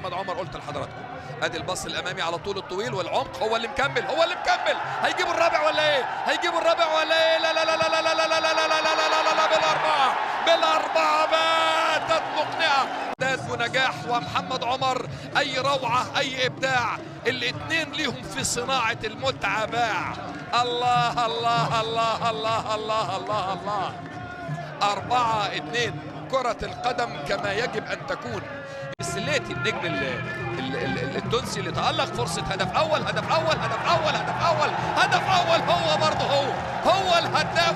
محمد عمر قلت لحضراتكم. ادي الباص الامامي على طول الطويل والعمق، هو اللي مكمل هيجيبوا الرابع ولا ايه؟ لا لا لا لا لا لا لا لا لا لا لا لا لا لا بالاربعه باتت مقنعه. اهداف ونجاح ومحمد عمر، اي روعه اي ابداع، الاثنين ليهم في صناعه المتعه باع. الله الله الله الله الله الله الله. 4-2 كرة القدم كما يجب أن تكون. السليتي النجم التونسي اللي تألق، فرصة هدف أول هو برضه هو الهداف،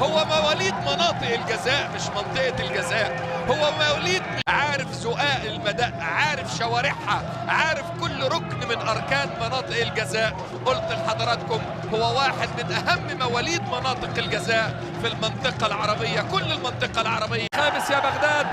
هو مواليد مناطق الجزاء مش منطقة الجزاء، هو مواليد عارف زقاق المدى، عارف شوارعها، عارف كل ركن من أركان مناطق الجزاء. قلت لحضراتكم هو واحد من أهم مواليد مناطق الجزاء في المنطقة العربية، كل المنطقة العربية. الخامس يا بغداد،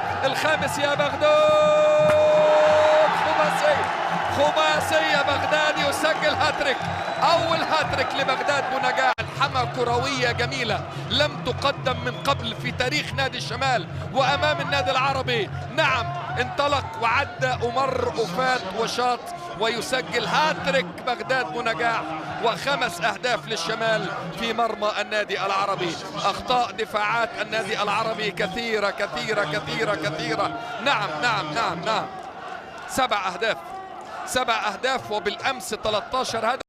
خماسية بغداد يسجل هاتريك، أول هاتريك لبغداد بنجاح. ملحمة كروية جميلة لم تقدم من قبل في تاريخ نادي الشمال وأمام النادي العربي. نعم، انطلق وعدى ومر وفات وشاط ويسجل هاتريك بغداد بنجاح، و5 أهداف للشمال في مرمى النادي العربي. أخطاء دفاعات النادي العربي كثيرة كثيرة كثيرة كثيرة. نعم 7 أهداف وبالأمس 13 هدف.